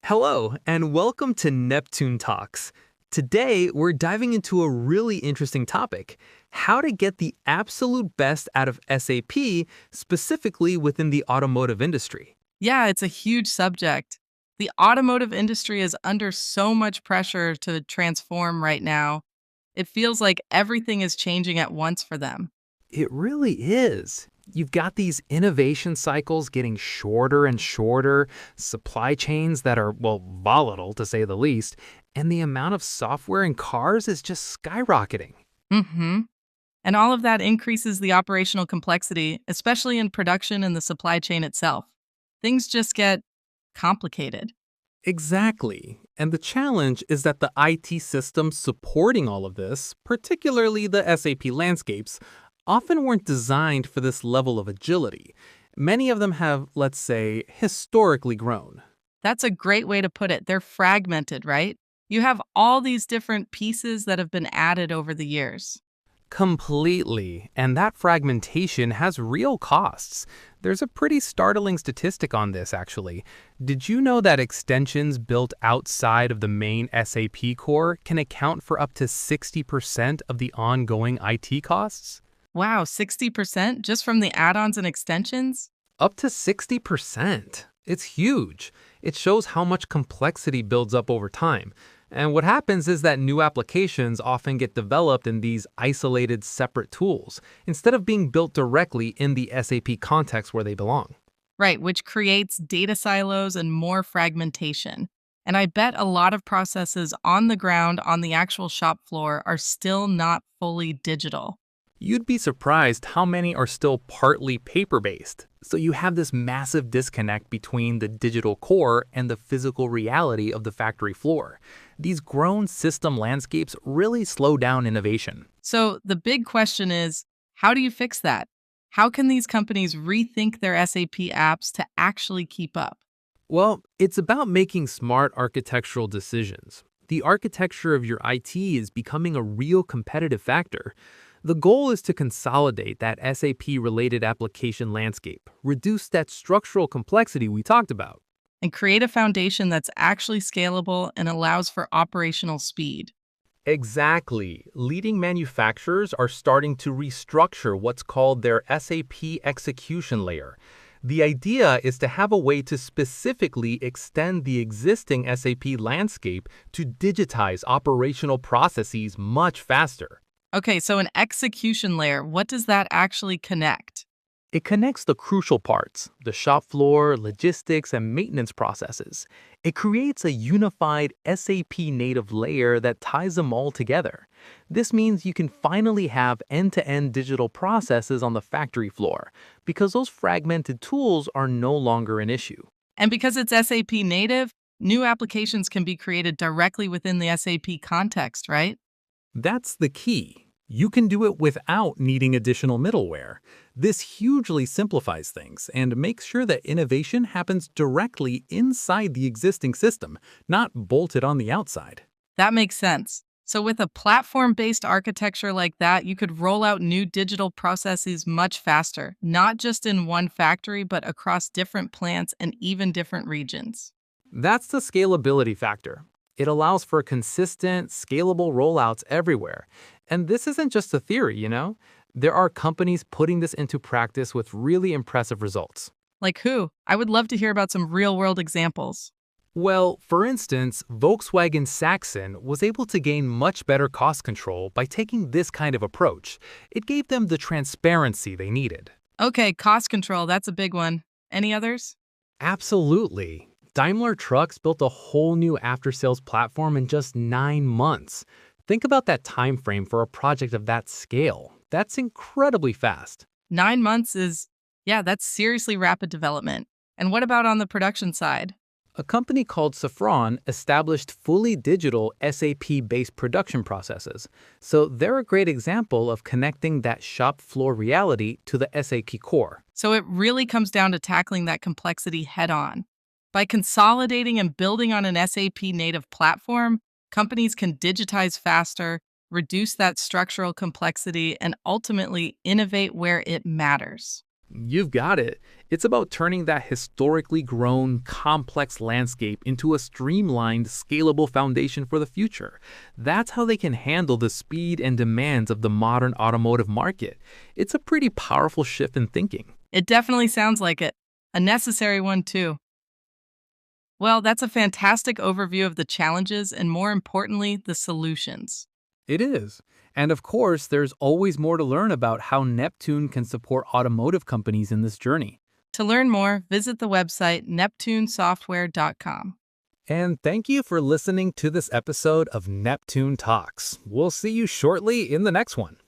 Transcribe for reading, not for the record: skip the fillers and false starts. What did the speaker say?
Hello, and welcome to Neptune Talks. Today, we're diving into a really interesting topic: how to get the absolute best out of SAP, specifically within the automotive industry. Yeah, it's a huge subject. The automotive industry is under so much pressure to transform right now. It feels like everything is changing at once for them. It really is. You've got these innovation cycles getting shorter and shorter, supply chains that are, well, volatile to say the least, and the amount of software in cars is just skyrocketing. Mhm. And all of that increases the operational complexity, especially in production and the supply chain itself. Things just get complicated. Exactly. And the challenge is that the IT systems supporting all of this, particularly the SAP landscapes, often weren't designed for this level of agility. Many of them have, let's say, historically grown. That's a great way to put it. They're fragmented, right? You have all these different pieces that have been added over the years. Completely. And that fragmentation has real costs. There's a pretty startling statistic on this, actually. Did you know that extensions built outside of the main SAP core can account for up to 60% of the ongoing IT costs? Wow, 60% just from the add ons and extensions? Up to 60%. It's huge. It shows how much complexity builds up over time. And what happens is that new applications often get developed in these isolated, separate tools, instead of being built directly in the SAP context where they belong. Right, which creates data silos and more fragmentation. And I bet a lot of processes on the ground, on the actual shop floor, are still not fully digital. You'd be surprised how many are still partly paper-based. So you have this massive disconnect between the digital core and the physical reality of the factory floor. These grown system landscapes really slow down innovation. So the big question is, how do you fix that? How can these companies rethink their SAP apps to actually keep up? Well, it's about making smart architectural decisions. The architecture of your IT is becoming a real competitive factor. The goal is to consolidate that SAP-related application landscape, reduce that structural complexity we talked about. And create a foundation that's actually scalable and allows for operational speed. Exactly. Leading manufacturers are starting to restructure what's called their SAP execution layer. The idea is to have a way to specifically extend the existing SAP landscape to digitize operational processes much faster. Okay, so an execution layer, what does that actually connect? It connects the crucial parts, the shop floor, logistics, and maintenance processes. It creates a unified SAP native layer that ties them all together. This means you can finally have end-to-end digital processes on the factory floor, because those fragmented tools are no longer an issue. And because it's SAP native, new applications can be created directly within the SAP context, right? That's the key. You can do it without needing additional middleware. This hugely simplifies things and makes sure that innovation happens directly inside the existing system, not bolted on the outside. That makes sense. So, with a platform based architecture like that, you could roll out new digital processes much faster, not just in one factory, but across different plants and even different regions. That's the scalability factor. It allows for consistent, scalable rollouts everywhere. And this isn't just a theory, you know? There are companies putting this into practice with really impressive results. Like who? I would love to hear about some real world examples. Well, for instance, Volkswagen Saxon was able to gain much better cost control by taking this kind of approach. It gave them the transparency they needed. Okay, cost control, that's a big one. Any others? Absolutely. Daimler Trucks built a whole new after-sales platform in just 9 months. Think about that time frame for a project of that scale. That's incredibly fast. 9 months is, yeah, that's seriously rapid development. And what about on the production side? A company called Safran established fully digital SAP-based production processes. So they're a great example of connecting that shop floor reality to the SAP core. So it really comes down to tackling that complexity head on. By consolidating and building on an SAP native platform, companies can digitize faster, reduce that structural complexity, and ultimately innovate where it matters. You've got it. It's about turning that historically grown, complex landscape into a streamlined, scalable foundation for the future. That's how they can handle the speed and demands of the modern automotive market. It's a pretty powerful shift in thinking. It definitely sounds like it. A necessary one, too. Well, that's a fantastic overview of the challenges and, more importantly, the solutions. It is. And of course, there's always more to learn about how Neptune can support automotive companies in this journey. To learn more, visit the website neptunesoftware.com. And thank you for listening to this episode of Neptune Talks. We'll see you shortly in the next one.